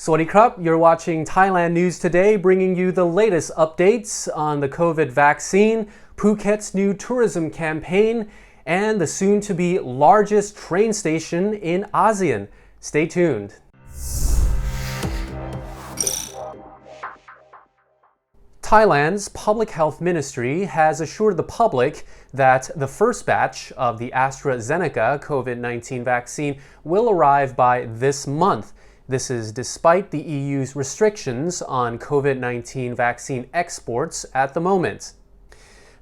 Sawasdee krub, you're watching Thailand News Today, bringing you the latest updates on the COVID vaccine, Phuket's new tourism campaign, and the soon-to-be largest train station in ASEAN. Stay tuned. Thailand's Public Health Ministry has assured the public that the first batch of the AstraZeneca COVID-19 vaccine will arrive by this month. This is despite the EU's restrictions on COVID-19 vaccine exports at the moment.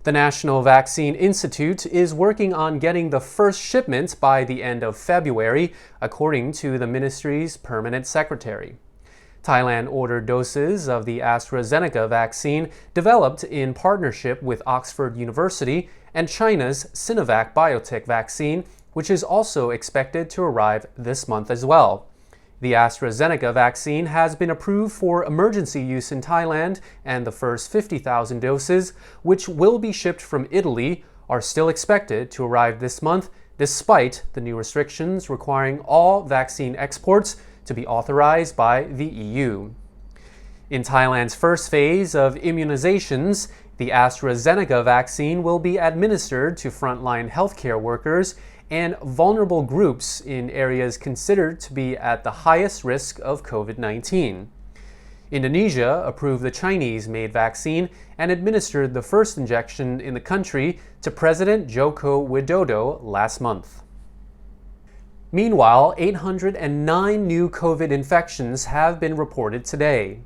The National Vaccine Institute is working on getting the first shipment by the end of February, according to the ministry's permanent secretary. Thailand ordered doses of the AstraZeneca vaccine developed in partnership with Oxford University and China's Sinovac Biotech vaccine, which is also expected to arrive this month as well. The AstraZeneca vaccine has been approved for emergency use in Thailand, and the first 50,000 doses, which will be shipped from Italy, are still expected to arrive this month, despite the new restrictions requiring all vaccine exports to be authorized by the EU. In Thailand's first phase of immunizations, the AstraZeneca vaccine will be administered to frontline healthcare workers and vulnerable groups in areas considered to be at the highest risk of COVID-19. Indonesia approved the Chinese-made vaccine and administered the first injection in the country to President Joko Widodo last month. Meanwhile, 809 new COVID infections have been reported today.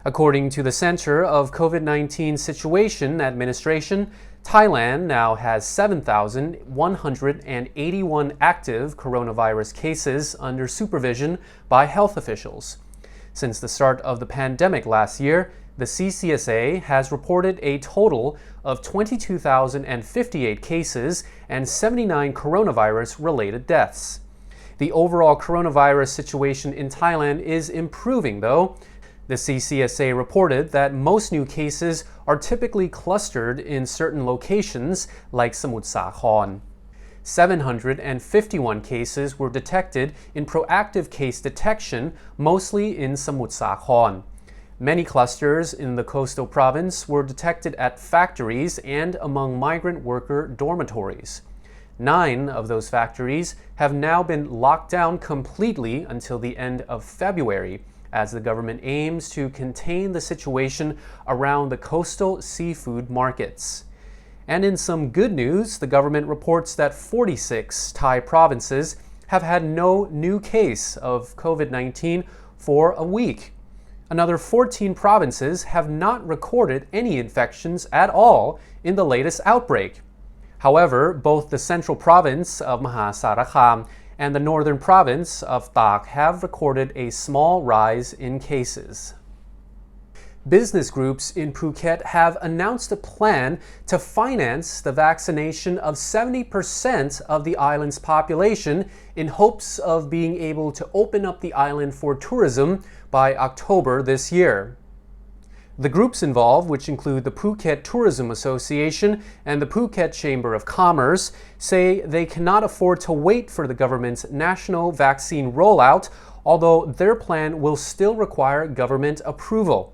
According to the Center of COVID-19 Situation Administration, Thailand now has 7,181 active coronavirus cases under supervision by health officials. Since the start of the pandemic last year, the CCSA has reported a total of 22,058 cases and 79 coronavirus-related deaths. The overall coronavirus situation in Thailand is improving, though. The CCSA reported that most new cases are typically clustered in certain locations like Samut Sakhon. 751 cases were detected in proactive case detection, mostly in Samut Sakhon. Many clusters in the coastal province were detected at factories and among migrant worker dormitories. 9 of those factories have now been locked down completely until the end of February, as the government aims to contain the situation around the coastal seafood markets. And in some good news, the government reports that 46 Thai provinces have had no new case of COVID-19 for a week. Another 14 provinces have not recorded any infections at all in the latest outbreak. However, both the central province of Mahasarakham and the northern province of Tak have recorded a small rise in cases. Business groups in Phuket have announced a plan to finance the vaccination of 70% of the island's population in hopes of being able to open up the island for tourism by October this year. The groups involved, which include the Phuket Tourism Association and the Phuket Chamber of Commerce, say they cannot afford to wait for the government's national vaccine rollout, although their plan will still require government approval.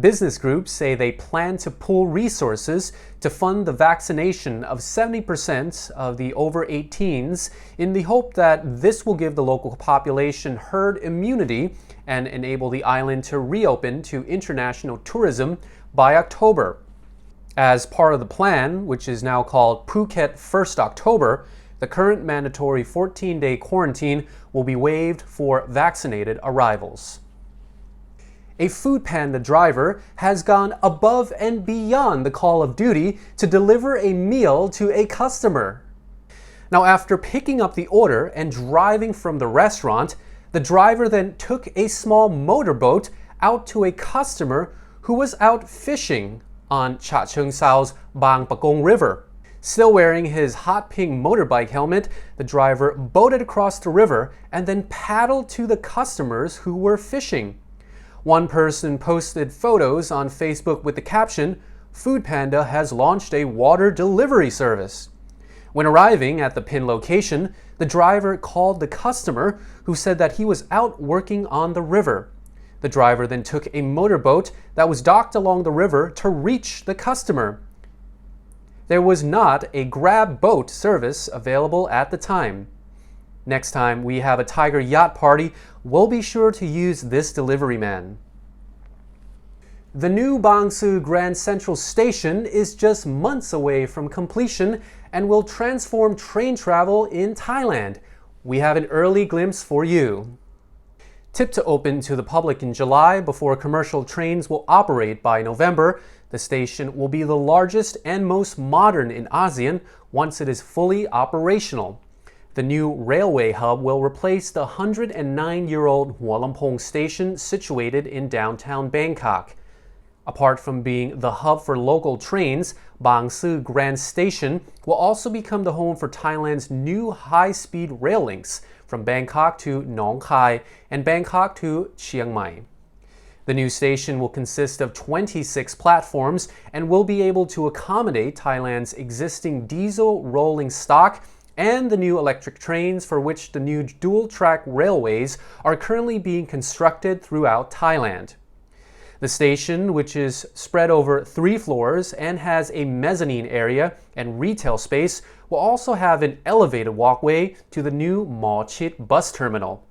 Business groups say they plan to pool resources to fund the vaccination of 70% of the over 18s in the hope that this will give the local population herd immunity and enable the island to reopen to international tourism by October. As part of the plan, which is now called Phuket 1st October, the current mandatory 14-day quarantine will be waived for vaccinated arrivals. A Foodpanda driver has gone above and beyond the call of duty to deliver a meal to a customer. Now, after picking up the order and driving from the restaurant, the driver then took a small motorboat out to a customer who was out fishing on Cha Cheong Sao's Bang Pakong River. Still wearing his hot pink motorbike helmet, the driver boated across the river and then paddled to the customers who were fishing. One person posted photos on Facebook with the caption, "Foodpanda has launched a water delivery service." When arriving at the pin location, the driver called the customer, who said that he was out working on the river. The driver then took a motorboat that was docked along the river to reach the customer. There was not a grab boat service available at the time. Next time we have a Thaiger yacht party, we'll be sure to use this delivery man. The new Bang Sue Grand Central Station is just months away from completion and will transform train travel in Thailand. We have an early glimpse for you. Tipped to open to the public in July before commercial trains will operate by November, the station will be the largest and most modern in ASEAN once it is fully operational. The new railway hub will replace the 109-year-old Hua Lamphong station situated in downtown Bangkok. Apart from being the hub for local trains, Bang Sue Grand Station will also become the home for Thailand's new high-speed rail links from Bangkok to Nong Khai and Bangkok to Chiang Mai. The new station will consist of 26 platforms and will be able to accommodate Thailand's existing diesel rolling stock and the new electric trains for which the new dual-track railways are currently being constructed throughout Thailand. The station, which is spread over 3 floors and has a mezzanine area and retail space, will also have an elevated walkway to the new Mall Chit bus terminal.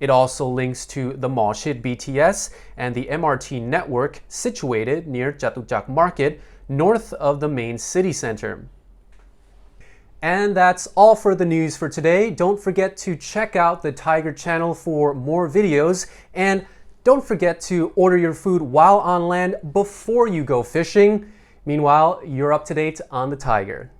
It also links to the Mall Chit BTS and the MRT network situated near Chatuchak Market, north of the main city center. And that's all for the news for today. Don't forget to check out the Thaiger channel for more videos, and don't forget to order your food while on land before you go fishing. Meanwhile, you're up to date on the Thaiger.